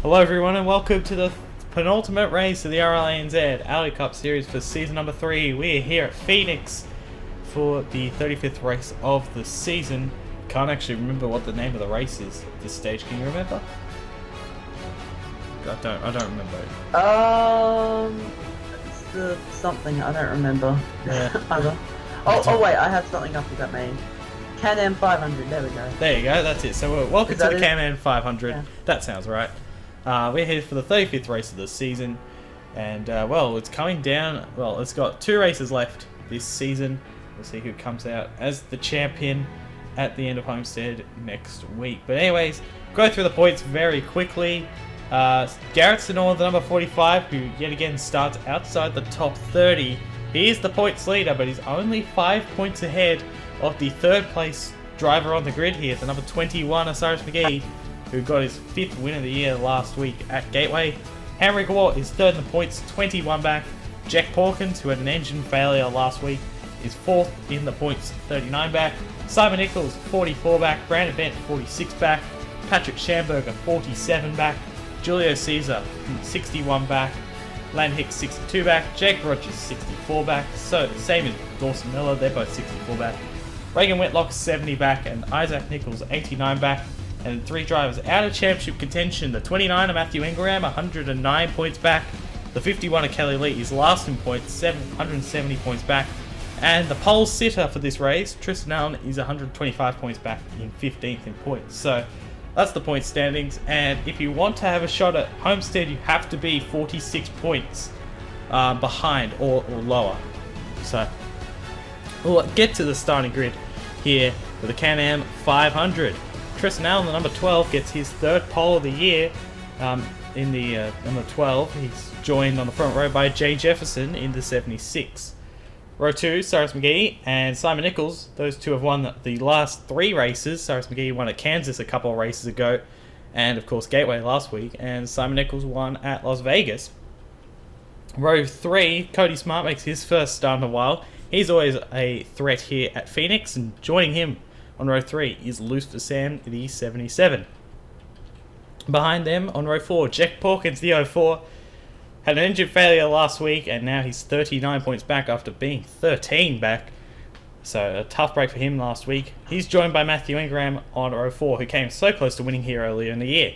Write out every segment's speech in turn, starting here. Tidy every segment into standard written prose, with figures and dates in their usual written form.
Hello everyone and welcome to the penultimate race of the RLANZ Aldi Cup Series for season number 3. We're here at Phoenix for the 35th race of the season. Can't actually remember what the name of the race is at this stage. Can you remember? I don't remember. It's the something, I don't remember. Yeah. oh wait, I have something up with that name. Can-Am 500, there we go. There you go, that's it. So welcome to the Can-Am 500. Yeah. That sounds right. We're here for the 35th race of the season, and well, it's coming down. Well, it's got 2 races left this season. We'll see who comes out as the champion at the end of Homestead next week. But anyways, go through the points very quickly. Garrett Senor, the number 45, who yet again starts outside the top 30. He is the points leader, but he's only 5 points ahead of the 3rd place driver on the grid here, the number 21, Osiris McGee, who got his 5th win of the year last week at Gateway. Henry Gore is 3rd in the points, 21 back. Jack Porkins, who had an engine failure last week, is 4th in the points, 39 back. Simon Nichols, 44 back. Brandon Bent, 46 back. Patrick Schamberger, 47 back. Julio Caesar, 61 back. Lan Hicks, 62 back. Jake Rogers, 64 back. So, same as Dawson Miller, they're both 64 back. Reagan Whitlock, 70 back. And Isaac Nichols, 89 back. And 3 drivers out of championship contention. The 29 of Matthew Ingram, 109 points back. The 51 of Kelly Lee is last in points, 770 points back. And the pole sitter for this race, Tristan Allen, is 125 points back in 15th in points. So that's the point standings. And if you want to have a shot at Homestead, you have to be 46 points behind or lower. So we'll get to the starting grid here with the Can-Am 500. Tristan Allen, the number 12, gets his 3rd pole of the year in the number 12. He's joined on the front row by Jay Jefferson in the 76. Row 2, Cyrus McGee and Simon Nichols. Those two have won the last 3 races. Cyrus McGee won at Kansas a couple of races ago, and of course Gateway last week, and Simon Nichols won at Las Vegas. Row 3, Cody Smart makes his first start in a while. He's always a threat here at Phoenix, and joining him on row 3 is Loose for Sam, the 77. Behind them on row 4, Jack Porkins, the 04, had an engine failure last week, and now he's 39 points back after being 13 back. So a tough break for him last week. He's joined by Matthew Ingram on row 4, who came so close to winning here earlier in the year.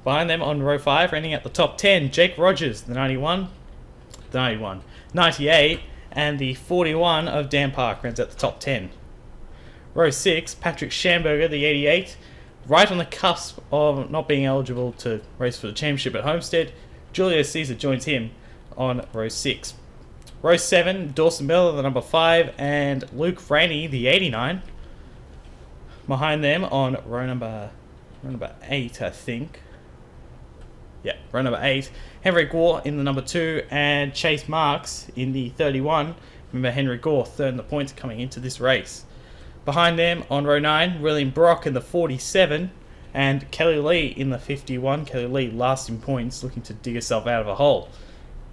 Behind them on row 5, ending at the top 10, Jake Rogers, the 98, and the 41 of Dan Park runs at the top 10. Row 6, Patrick Schamberger, the 88, right on the cusp of not being eligible to race for the championship at Homestead. Julio Caesar joins him on row 6. Row 7, Dawson Miller, the number 5, and Luke Franey, the 89. Behind them on row number 8, I think. Yeah, row number 8, Henry Gore in the number 2, and Chase Marks in the 31. Remember, Henry Gore, 3rd in the points coming into this race. Behind them, on row 9, William Brock in the 47, and Kelly Lee in the 51. Kelly Lee last in points, looking to dig herself out of a hole.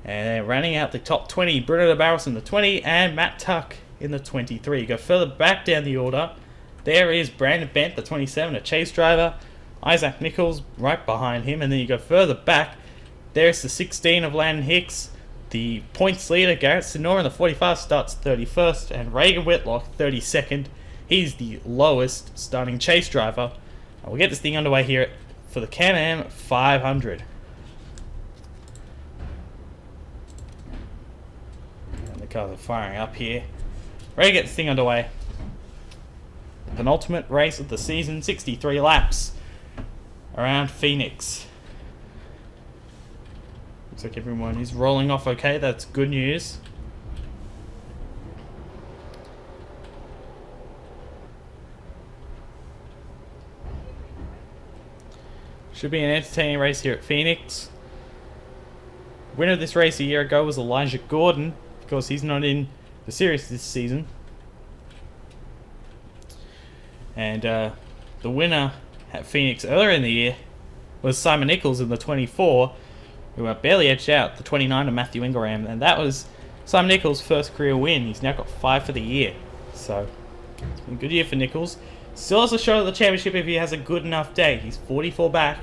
And then rounding out the top 20, Bruno Barros in the 20, and Matt Tuck in the 23. Go further back down the order. There is Brandon Bent, the 27, a chase driver. Isaac Nichols right behind him. And then you go further back. There's the 16 of Landon Hicks. The points leader, Garrett Senor, in the 45, starts 31st. And Reagan Whitlock, 32nd. He's the lowest starting chase driver. We'll get this thing underway here for the Can-Am 500. And the cars are firing up here. Ready to get this thing underway. The penultimate race of the season, 63 laps around Phoenix. Looks like everyone is rolling off okay. That's good news. Should be an entertaining race here at Phoenix. Winner of this race a year ago was Elijah Gordon. Of course, he's not in the series this season. And the winner at Phoenix earlier in the year was Simon Nichols in the 24, who barely edged out the 29 of Matthew Ingram. And that was Simon Nichols' first career win. He's now got 5 for the year. So, it's been a good year for Nichols. Still has a shot at the championship if he has a good enough day. He's 44 back.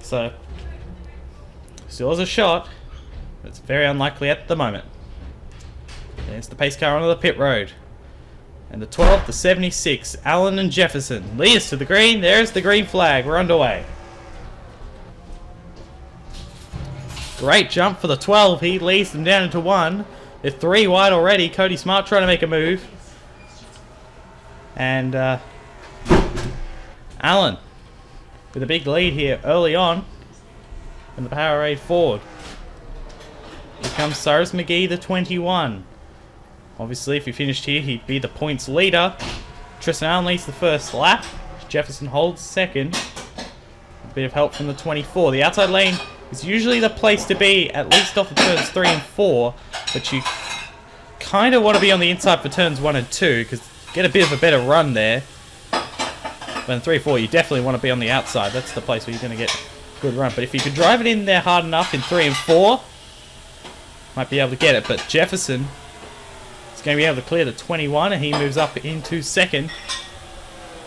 So, Still has a shot, but it's very unlikely at the moment. There's the pace car onto the pit road. And the 12, the 76, Allen and Jefferson. Lead us to the green. There's the green flag. We're underway. Great jump for the 12. He leads them down into 1. They're 3 wide already. Cody Smart trying to make a move. And Allen with a big lead here early on. And the Powerade Ford. Here comes Cyrus McGee, the 21. Obviously, if he finished here, he'd be the points leader. Tristan Allen leads the first lap. Jefferson holds second. A bit of help from the 24. The outside lane is usually the place to be, at least off of turns 3 and 4. But you kind of want to be on the inside for turns 1 and 2, because get a bit of a better run there. But in 3 and 4, you definitely want to be on the outside. That's the place where you're going to get a good run. But if you could drive it in there hard enough in 3 and 4, might be able to get it. But Jefferson is going to be able to clear the 21, and he moves up into second.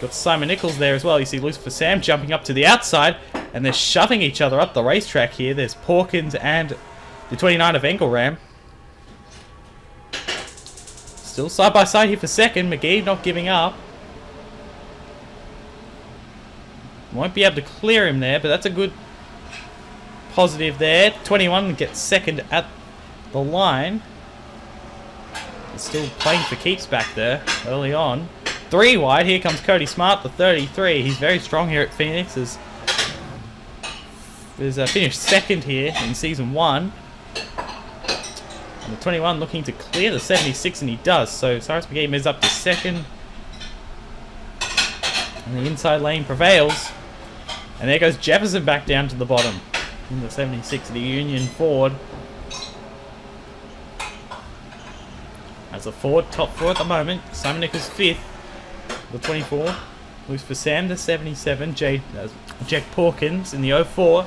Got Simon Nichols there as well. You see Lucifer Sam jumping up to the outside, and they're shoving each other up the racetrack here. There's Porkins and the 29 of Engelram. Still side by side here for second. McGee not giving up. Won't be able to clear him there, but that's a good positive there. 21 gets second at the line. He's still playing for keeps back there early on. 3 wide. Here comes Cody Smart, the 33. He's very strong here at Phoenix. Has finished second here in season 1. And the 21 looking to clear the 76, and he does. So Cyrus McGee moves up to second. And the inside lane prevails. And there goes Jefferson back down to the bottom in the 76 of the Union Ford. As a Ford, top 4 at the moment. Simon Nichols 5th, the 24. Lucifer Sam, the 77. Jack Porkins in the 04,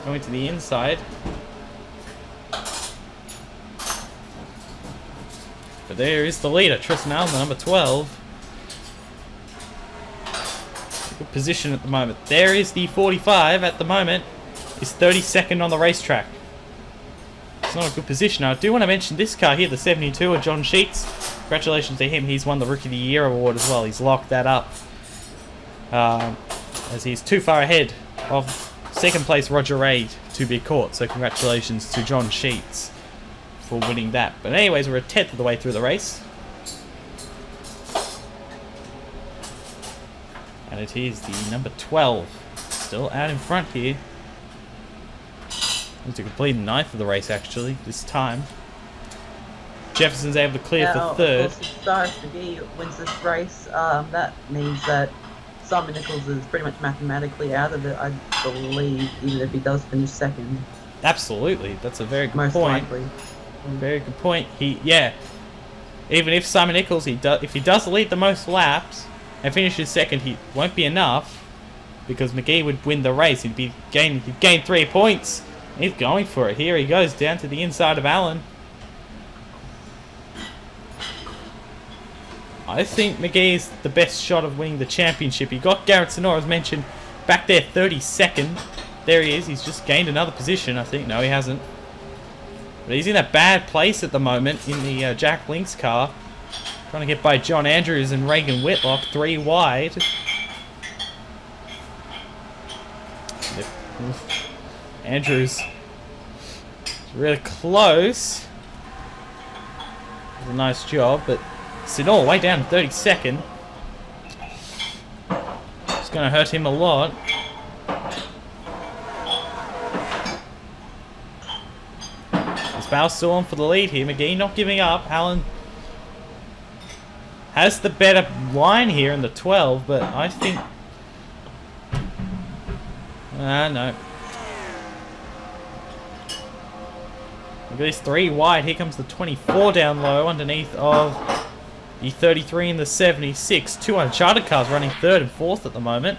going to the inside. But there is the leader, Tristan Allen, the number 12. Good position at the moment. There is the 45 at the moment. Is 32nd on the racetrack. It's not a good position. I do want to mention this car here, the 72 of John Sheets. Congratulations to him. He's won the Rookie of the Year award as well. He's locked that up. As he's too far ahead of second place Roger Reid to be caught. So congratulations to John Sheets for winning that. But anyways, we're a 10th of the way through the race. And it is the number 12. Still out in front here. To complete the 9th of the race, actually, this time. Jefferson's able to clear for third. Of course, if Cyrus McGee wins this race, that means that Simon Nichols is pretty much mathematically out of it, I believe, even if he does finish second. Absolutely, that's a very good Most point. likely. Very good point. Even if Simon Nichols, if he does lead the most laps and finishes second, he won't be enough because McGee would win the race. He'd gain 3 points. He's going for it. Here he goes down to the inside of Allen. I think McGee is the best shot of winning the championship. He got Garrett Sonora, as mentioned, back there 32nd. There he is. He's just gained another position, I think. No, he hasn't. But he's in a bad place at the moment in the Jack Link's car. Trying to get by John Andrews and Reagan Whitlock, 3 wide. Andrews is really close. It's a nice job, but Sinor way down 32nd. It's going to hurt him a lot. Bow's still on for the lead here. McGee not giving up. Allen has the better line here in the 12, but I think... no. Look at this, 3 wide. Here comes the 24 down low underneath of the 33 and the 76. 2 Uncharted cars running 3rd and 4th at the moment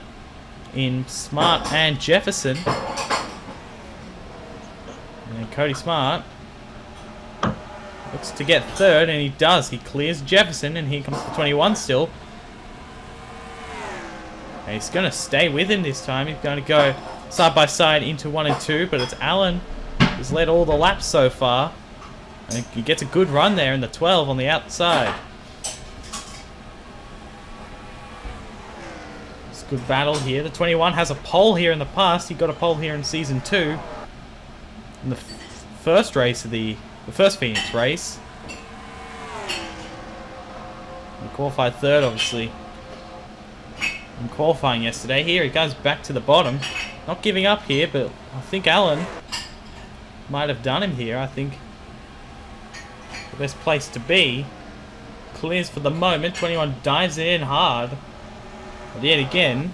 in Smart and Jefferson. And Cody Smart looks to get 3rd, and he does. He clears Jefferson, and here comes the 21 still. And he's going to stay with him this time. He's going to go side by side into 1 and 2, but it's Allen He's led all the laps so far. And he gets a good run there in the 12 on the outside. It's a good battle here. The 21 has a pole here in the past. He got a pole here in Season 2. In the first race of the first Phoenix race. He qualified third, obviously, in qualifying yesterday. Here he goes back to the bottom. Not giving up here, but I think Alan might have done him here. I think the best place to be. Clears for the moment. 21 dives in hard. But yet again,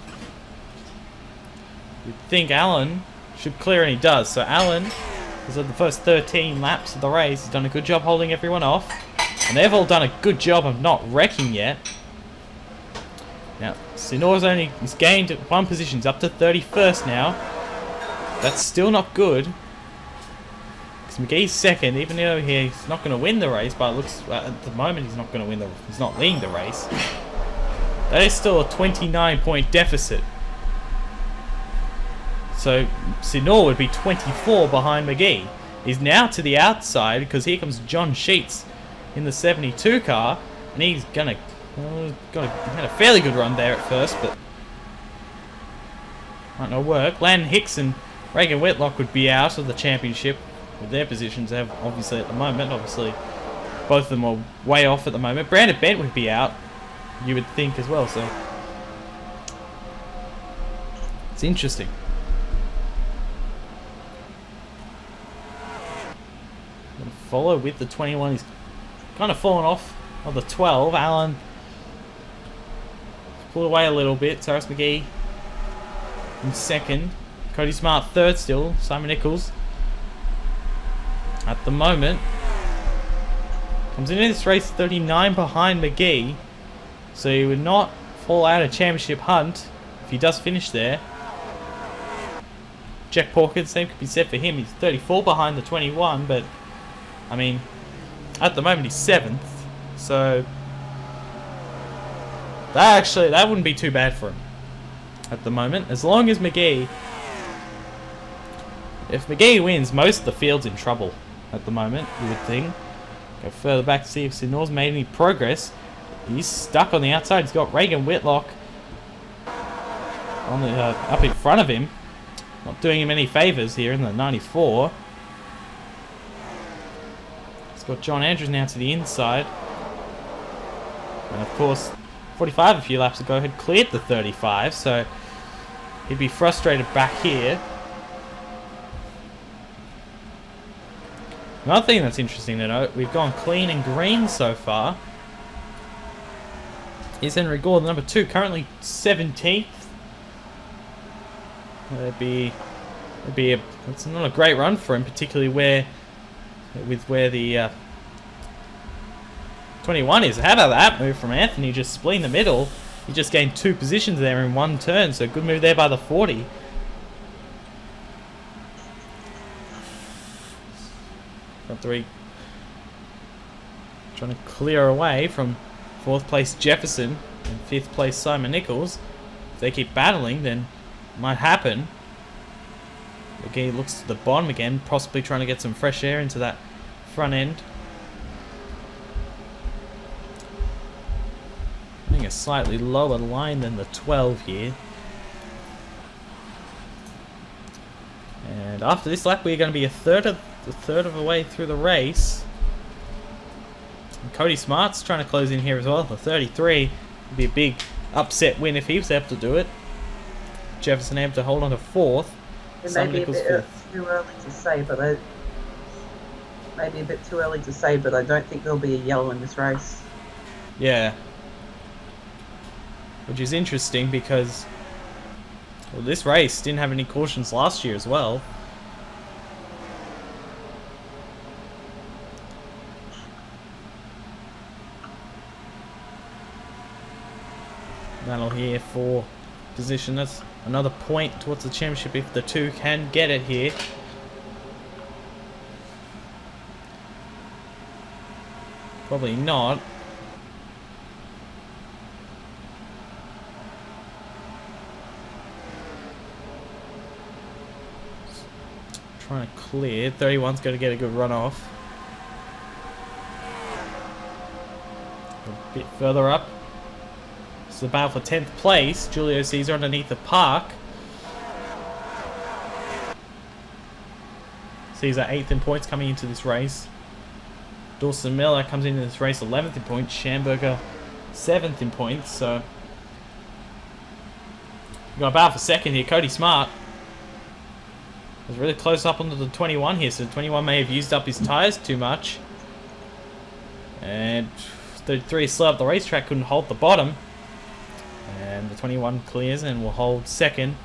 you'd think Alan should clear, and he does. So Alan has had the first 13 laps of the race. He's done a good job holding everyone off. And they've all done a good job of not wrecking yet. Now, he's gained 1 position. He's up to 31st now. That's still not good. Because McGee's second, even though he's not going to win the race, but it looks at the moment he's not going to win he's not leading the race. That is still a 29-point deficit. So Sinor would be 24 behind McGee. He's now to the outside because here comes John Sheets in the 72 car, and he's had a fairly good run there at first, but might not work. Landon Hicks and Reagan Whitlock would be out of the championship with their positions they have obviously at the moment. Obviously, both of them are way off at the moment. Brandon Bent would be out, you would think, as well, so it's interesting. Gonna follow with the 21. He's kind of fallen off of the 12. Alan pulled away a little bit. Cyrus McGee in second. Cody Smart third still. Simon Nichols at the moment comes into this race 39 behind McGee. So he would not fall out of championship hunt if he does finish there. Jack Porkins, same could be said for him. He's 34 behind the 21, but I mean, at the moment he's 7th, so that wouldn't be too bad for him at the moment. As long as if McGee wins, most of the field's in trouble at the moment, you would think. Go further back to see if Sinor's made any progress. He's stuck on the outside. He's got Reagan Whitlock on the up in front of him, not doing him any favours here in the 94. Got John Andrews now to the inside. And of course, 45 a few laps ago had cleared the 35, so he'd be frustrated back here. Another thing that's interesting to note, we've gone clean and green so far, is Henry Gordon, number 2, currently 17th. It's not a great run for him, particularly where the 21 is. How about that move from Anthony? Just splitting the middle. He just gained 2 positions there in 1 turn, so good move there by the 40. Front 3 trying to clear away from 4th place Jefferson and 5th place Simon Nichols. If they keep battling, then it might happen. Again, he looks to the bottom again, possibly trying to get some fresh air into that front end. I think a slightly lower line than the 12 here. And after this lap, we're going to be a third of the way through the race. And Cody Smart's trying to close in here as well. The 33 would be a big upset win if he was able to do it. Jefferson able to hold on to 4th. It may be a bit too early to say, but I don't think there'll be a yellow in this race. Yeah. Which is interesting because, well, this race didn't have any cautions last year as well. Battle here for position. That's another point towards the championship if the 2 can get it here. Probably not. trying to clear. 31's going to get a good run off. A bit further up. It's the battle for 10th place. Julio Caesar underneath the park. Caesar 8th in points coming into this race. Dawson Miller comes into this race 11th in points. Schamberger 7th in points. So we've got a battle for second here. Cody Smart was really close up onto the 21 here. So the 21 may have used up his tyres too much. And 33 slow up the racetrack, couldn't hold the bottom. And the 21 clears and will hold second.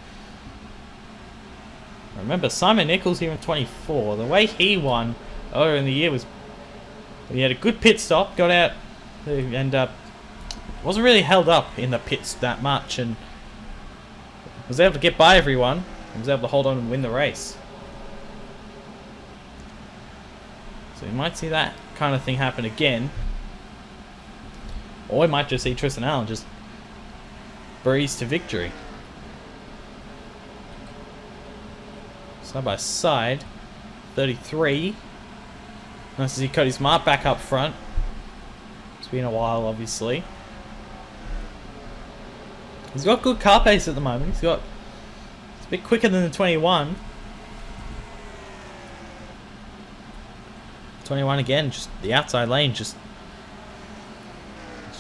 Remember, Simon Nichols here in 24. The way he won earlier in the year was he had a good pit stop, got out, and wasn't really held up in the pits that much, and was able to get by everyone and was able to hold on and win the race. So you might see that kind of thing happen again. Or we might just see Tristan Allen just breeze to victory. Side by side, 33. Nice to see Cody Smart back up front. It's been a while, obviously. He's got good car pace at the moment. It's a bit quicker than the 21. 21 again, just the outside lane, it's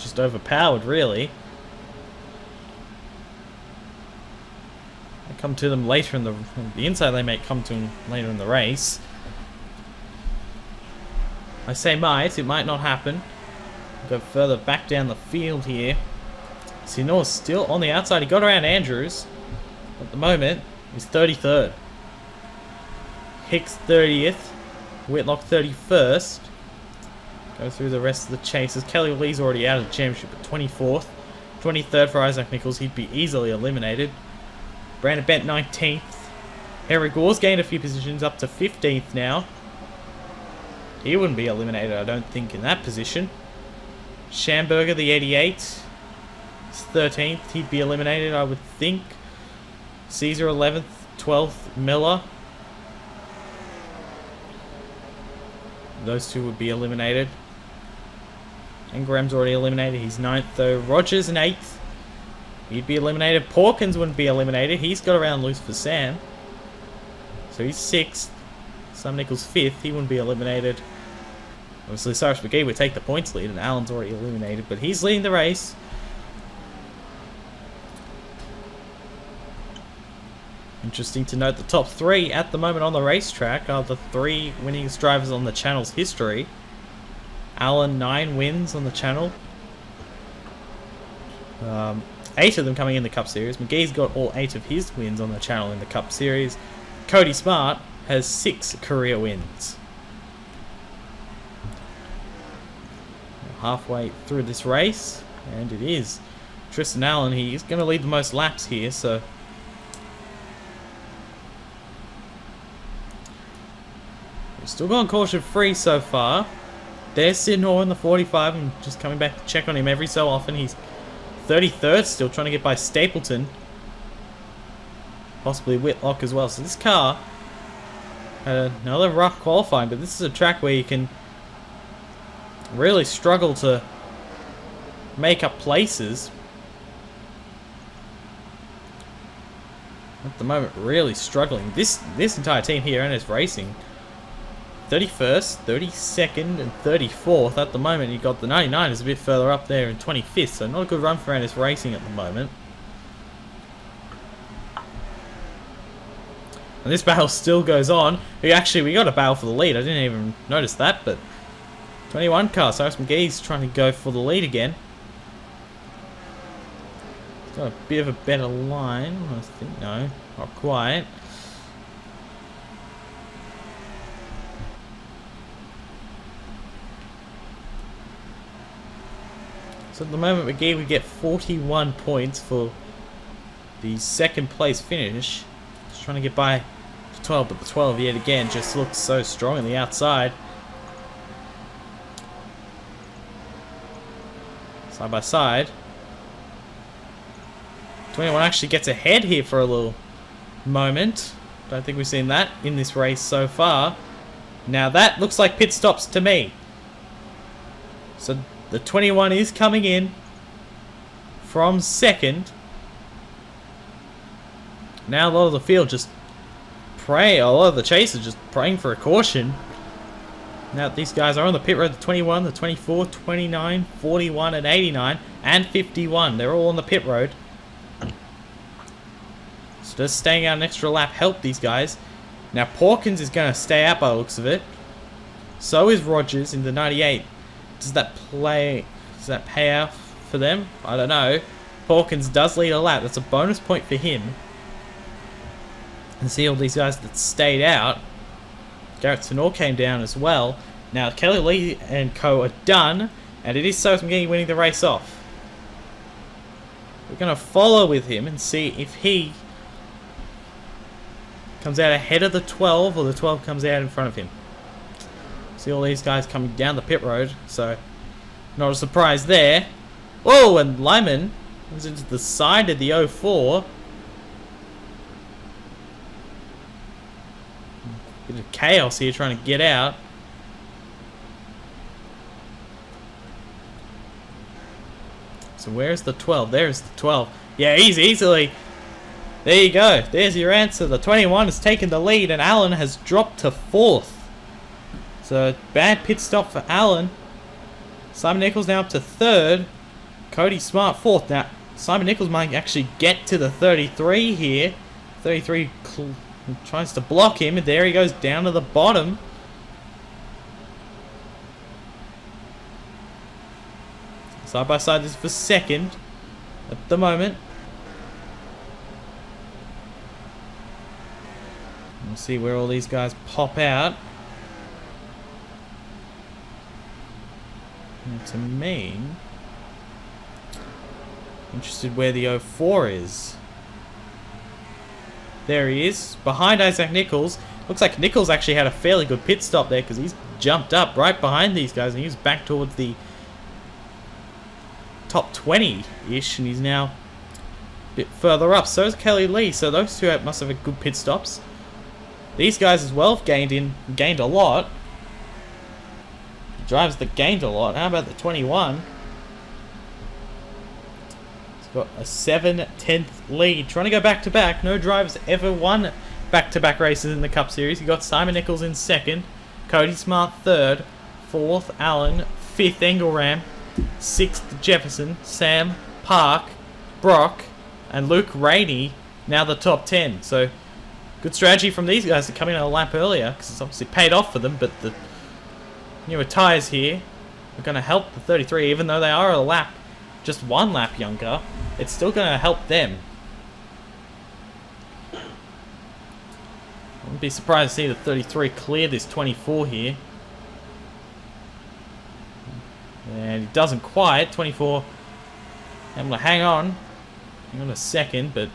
just overpowered, really. They come to them later in the inside lane may come to them later in the race. I say might, it might not happen. Go further back down the field here. Sinoa's still on the outside. He got around Andrews. At the moment, he's 33rd. Hicks 30th. Whitlock 31st. Go through the rest of the chases. Kelly Lee's already out of the championship at 24th. 23rd for Isaac Nichols. He'd be easily eliminated. Brandon Bent 19th. Henry Gore's gained a few positions up to 15th now. He wouldn't be eliminated, I don't think, in that position. Schamberger, the 88, is 13th. He'd be eliminated, I would think. Caesar 11th, 12th, Miller. Those two would be eliminated. Ingram's already eliminated. He's 9th, though. Rogers in 8th. He'd be eliminated. Porkins wouldn't be eliminated. He's got around loose for Sam. So he's 6th. Sam Nichols 5th. He wouldn't be eliminated. Obviously, Cyrus McGee would take the points lead, and Allen's already eliminated, but he's leading the race. Interesting to note the top 3 at the moment on the racetrack are the 3 winningest drivers on the channel's history. Allen, 9 wins on the channel. 8 of them coming in the Cup Series. McGee's got all 8 of his wins on the channel in the Cup Series. Cody Smart has 6 career wins. Halfway through this race, and it is Tristan Allen. He's going to lead the most laps here, so we're still going caution free so far. There's Sidnor in the 45. I'm just coming back to check on him every so often. He's 33rd, still trying to get by Stapleton, possibly Whitlock as well. So this car had another rough qualifying, but this is a track where you can really struggle to make up places. At the moment, really struggling. This entire team here, and it's racing 31st, 32nd, and 34th. At the moment, you got the 99 is a bit further up there in 25th, so not a good run for Ennis Racing at the moment. And this battle still goes on. We got a battle for the lead. I didn't even notice that, but 21 car, Cyrus McGee's trying to go for the lead again. He's got a bit of a better line, I think. No, not quite. So at the moment, McGee would get 41 points for the second place finish. Just trying to get by 12, but the 12 yet again just looks so strong on the outside. Side by side. 21 actually gets ahead here for a little moment. Don't think we've seen that in this race so far. Now that looks like pit stops to me. So the 21 is coming in from second. Now a lot of the field just a lot of the chasers just praying for a caution. Now these guys are on the pit road, the 21, the 24, 29, 41 and 89 and 51. They're all on the pit road. So just staying out an extra lap help these guys. Now Porkins is going to stay out by the looks of it. So is Rogers in the 98. Does that pay off for them? I don't know. Porkins does lead a lap. That's a bonus point for him. And see all these guys that stayed out. Garrett Tenor came down as well. Now Kelly Lee and co are done. And it is Sosmgee winning the race off. We're going to follow with him and see if he comes out ahead of the 12 or the 12 comes out in front of him. See all these guys coming down the pit road. So not a surprise there. Oh, and Lyman was into the side of the 04. Bit of chaos here trying to get out. So where's the 12? There's the 12. Yeah, easily. There you go. There's your answer. The 21 has taken the lead and Allen has dropped to 4th. So bad pit stop for Allen. Simon Nichols now up to 3rd. Cody Smart 4th. Now Simon Nichols might actually get to the 33 here. 33 tries to block him, and there he goes down to the bottom. Side by side is for second at the moment. We'll see where all these guys pop out. And to me, interested where the 04 is. There he is, behind Isaac Nichols. Looks like Nichols actually had a fairly good pit stop there because he's jumped up right behind these guys and he's back towards the top 20-ish, and he's now a bit further up. So is Kelly Lee, so those two must have had good pit stops. These guys as well have gained a lot. Drives that gained a lot. How about the 21? Got a 7/10 lead. Trying to go back-to-back. No drivers ever won back-to-back races in the Cup Series. You got Simon Nichols in 2nd, Cody Smart 3rd, 4th Allen, 5th Engelram, 6th Jefferson, Sam, Park, Brock, and Luke Rainey now the top 10. So good strategy from these guys to come in a lap earlier because it's obviously paid off for them. But the newer tyres here are going to help the 33, even though they are a lap. Just one lap younger, it's still going to help them. I wouldn't be surprised to see the 33 clear this 24 here. And it doesn't quite. 24 able to hang on a second, but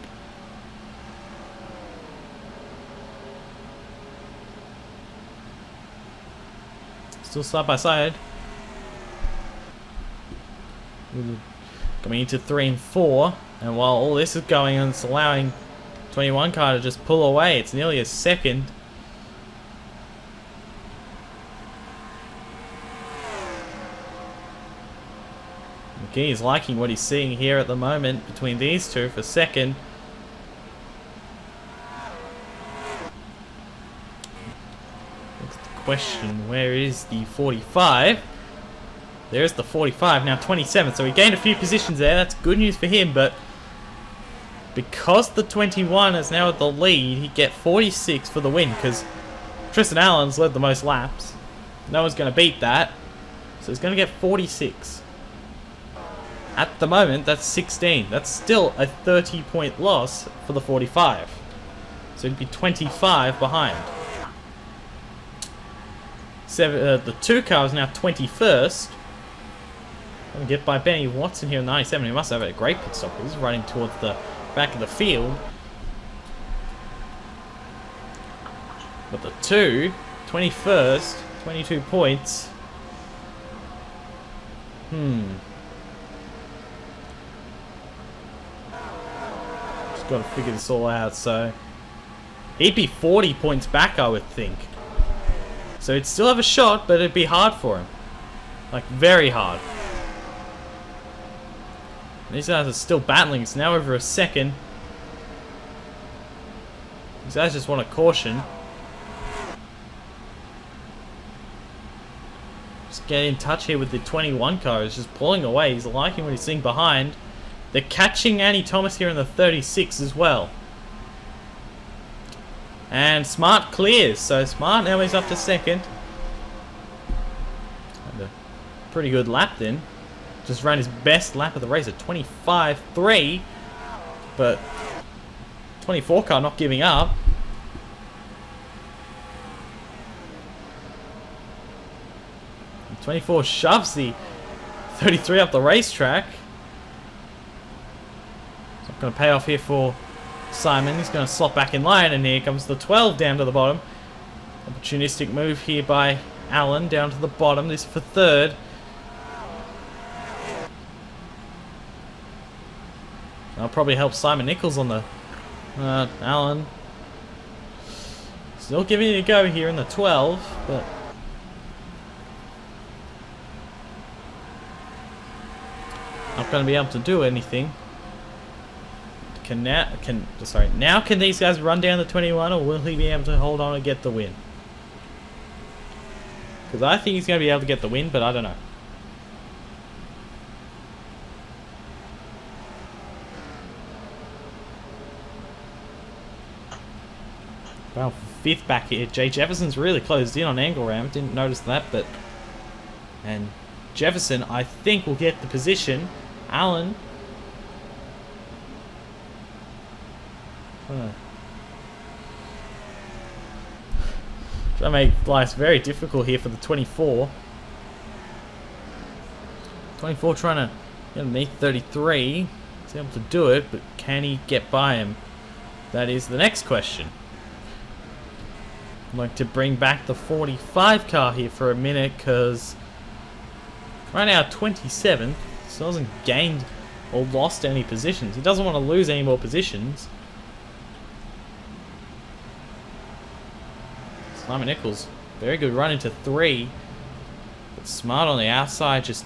still side by side. Coming into 3 and 4, and while all this is going on, it's allowing 21 car to just pull away. It's nearly a second. McGee is liking what he's seeing here at the moment between these two for second. That's the question, where is the 45? There's the 45, now 27, so he gained a few positions there. That's good news for him, but because the 21 is now at the lead, he'd get 46 for the win, because Tristan Allen's led the most laps. No one's going to beat that, so he's going to get 46. At the moment, that's 16. That's still a 30-point loss for the 45. So he'd be 25 behind. The 2 car is now 21st. Get by Benny Watson here in 97. He must have a great pit stop. He's running towards the back of the field. But the 2, 21st, 22 points. Just got to figure this all out. So He'd be 40 points back, I would think. So he'd still have a shot, but it'd be hard for him. Like, very hard. These guys are still battling. It's now over a second. These guys just want a caution. Just get in touch here with the 21 car. He's just pulling away. He's liking what he's seeing behind. They're catching Annie Thomas here in the 36 as well. And Smart clears. So Smart now is up to second. And a pretty good lap then. Just ran his best lap of the race at 25.3. But 24 car not giving up. And 24 shoves the 33 up the racetrack. It's not going to pay off here for Simon. He's going to slot back in line, and here comes the 12 down to the bottom. Opportunistic move here by Allen down to the bottom. This for third. That'll probably help Simon Nichols on the Allen. Still giving it a go here in the 12, but not going to be able to do anything. Now can these guys run down the 21, or will he be able to hold on and get the win? Because I think he's going to be able to get the win, but I don't know. Well, fifth back here. Jay Jefferson's really closed in on Angle Ram. Didn't notice that, but... And Jefferson, I think, will get the position. Allen... Trying to make life very difficult here for the 24. 24 trying to get underneath 33. He's able to do it, but can he get by him? That is the next question. I'd like to bring back the 45 car here for a minute, because right now 27th, still hasn't gained or lost any positions. He doesn't want to lose any more positions. Simon Nichols, very good run into 3. But Smart on the outside, just...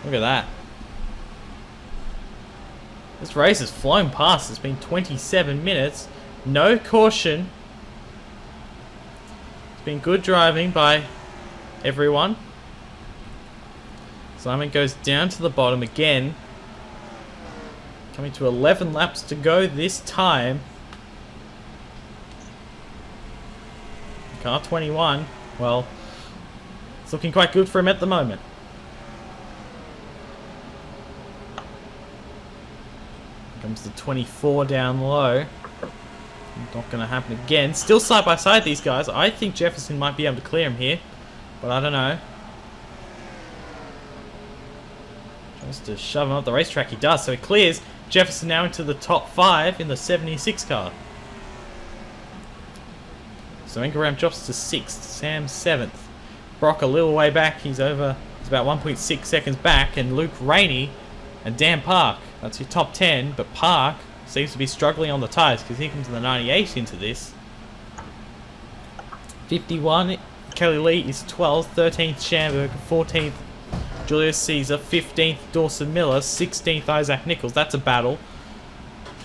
Look at that. This race has flown past. It's been 27 minutes. No caution. It's been good driving by everyone. Simon goes down to the bottom again. Coming to 11 laps to go this time. Car 21, well, it's looking quite good for him at the moment. Here comes the 24 down low. Not going to happen again. Still side by side, these guys. I think Jefferson might be able to clear him here, but I don't know. Tries to shove him up the racetrack. He does, so he clears. Jefferson now into the top 5 in the 76 car. So Ingram drops to 6th, Sam 7th. Brock a little way back, he's about 1.6 seconds back, and Luke Rainey and Dan Park, that's your top 10, but Park seems to be struggling on the tyres, because here comes the 98 into this. 51, Kelly Lee is 12th, 13th Schamberg, 14th Julius Caesar, 15th Dawson Miller, 16th Isaac Nichols. That's a battle.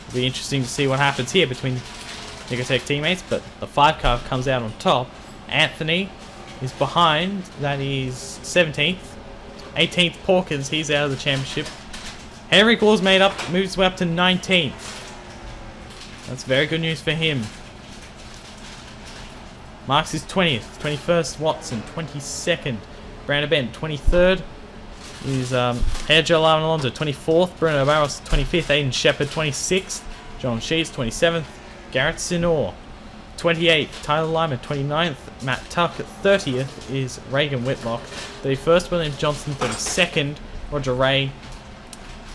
It'll be interesting to see what happens here between Nicotech teammates, but the 5 car comes out on top. Anthony is behind, that is 17th. 18th Porkins, he's out of the championship. Henry Gauls made up, moves way up to 19th. That's very good news for him. Marks is 20th, 21st Watson, 22nd Brandon Bent, 23rd is Hedger Larvin Alonso, 24th Bruno Barros, 25th Aiden Shepard, 26th John Sheets, 27th Garrett Sinor, 28th Tyler Lyman, 29th Matt Tuck, 30th is Reagan Whitlock, 31st William Johnson, 32nd Roger Ray,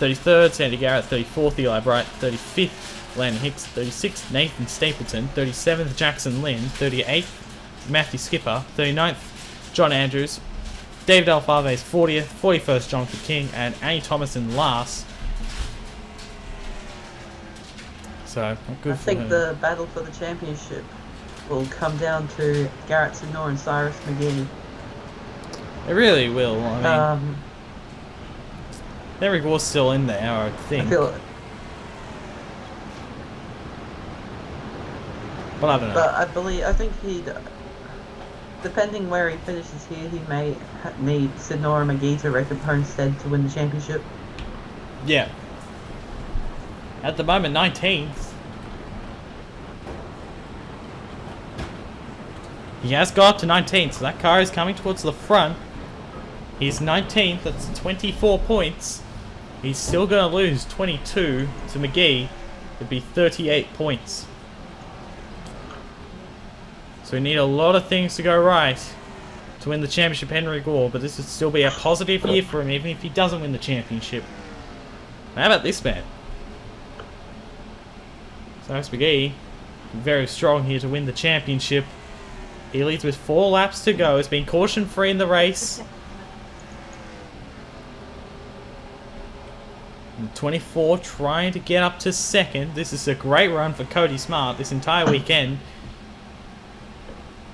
33rd Sandy Garrett, 34th Eli Bright, 35th Landon Hicks, 36th Nathan Stapleton, 37th Jackson Lynn, 38th Matthew Skipper, 39th John Andrews, David Alfarve's 40th, 41st Jonathan King, and Annie Thomas in last. So, good I for think him. the battle for the championship will come down to Garrett Sinor and Cyrus McGee. It really will. I mean, Um, Henrik was still in there, I think. I feel, But I don't know. but I think he'd, depending where he finishes here, he may need Sinor and McGee to race at Homestead to win the championship. Yeah. At the moment, 19th. He has got up to 19th, so that car is coming towards the front. He's 19th, that's 24 points. He's still going to lose 22 to McGee. It'd be 38 points. So we need a lot of things to go right to win the championship, Henry Gore, but this would still be a positive year for him, even if he doesn't win the championship. How about this man? Cyrus McGee, very strong here to win the championship. He leads with 4 laps to go. It's been caution-free in the race. And 24 trying to get up to second. This is a great run for Cody Smart this entire weekend.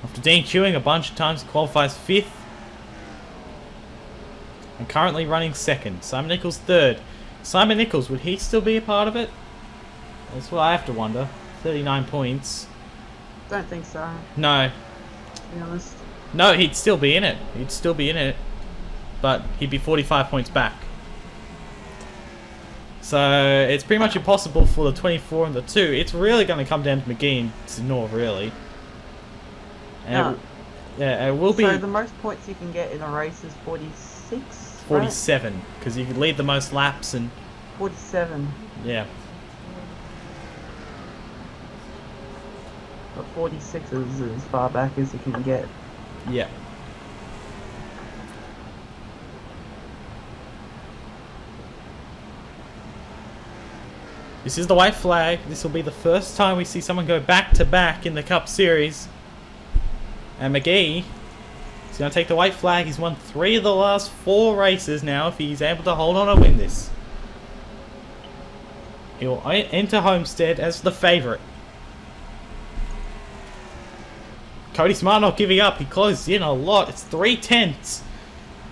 After DQing a bunch of times, qualifies 5th. And currently running 2nd. Simon Nichols 3rd. Simon Nichols, would he still be a part of it? That's what I have to wonder. 39 points. Don't think so, No. to be honest. No, he'd still be in it. He'd still be in it. But he'd be 45 points back. So it's pretty much impossible for the 24 and the 2. It's really going to come down to McGee and Sinor, really. And it will be... So the most points you can get in a race is 46? 47, because you could lead the most laps and... 47. Yeah. But 46 is as far back as you can get. Yeah. This is the white flag. This will be the first time we see someone go back-to-back in the Cup Series. And McGee is going to take the white flag. He's won 3 of the last 4 races now if he's able to hold on and win this. He will enter Homestead as the favourite. Cody Smart not giving up. He closed in a lot. It's 3/10.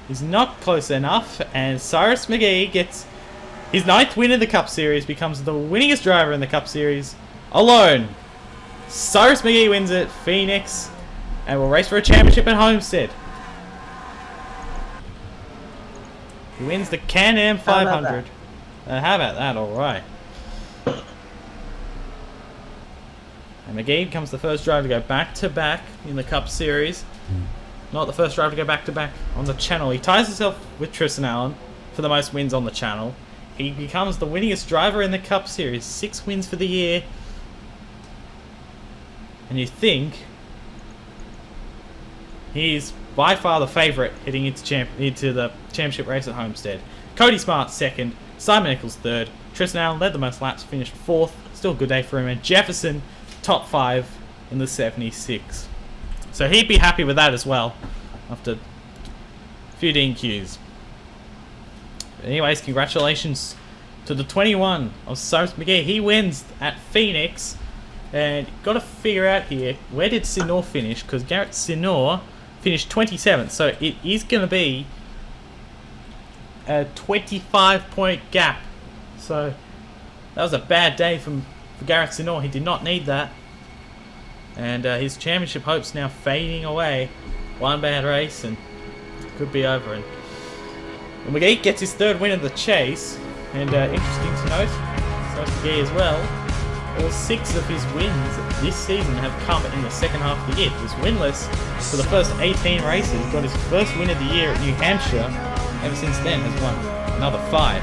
He's not close enough. And Cyrus McGee gets his 9th win in the Cup Series. Becomes the winningest driver in the Cup Series. Alone. Cyrus McGee wins it. Phoenix. And will race for a championship at Homestead. He wins the Can-Am 500. How about that? Alright. And McGee becomes the first driver to go back-to-back in the Cup Series. Not the first driver to go back-to-back on the channel. He ties himself with Tristan Allen for the most wins on the channel. He becomes the winningest driver in the Cup Series. 6 wins for the year. And you think he's by far the favourite heading into the championship race at Homestead. Cody Smart 2nd. Simon Nichols 3rd. Tristan Allen led the most laps, finished 4th. Still a good day for him. And Jefferson top 5 in the 76. So he'd be happy with that as well after a few DQs. But anyways, congratulations to the 21 of Cyrus McGee. He wins at Phoenix. And got to figure out here, where did Sinor finish? Because Garrett Sinor finished 27th. So it is going to be a 25-point gap. So that was a bad day for Garrett Sinor. He did not need that. And his championship hopes now fading away. One bad race and it could be over. And McGee gets his 3rd win of the chase. And interesting to note, so McGee as well, all 6 of his wins this season have come in the second half of the year. He was winless for the first 18 races. Got his first win of the year at New Hampshire. Ever since then has won another 5,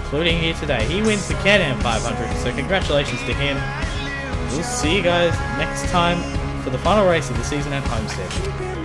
including here today. He wins the Can-Am 500, so congratulations to him. We'll see you guys next time for the final race of the season at Homestead.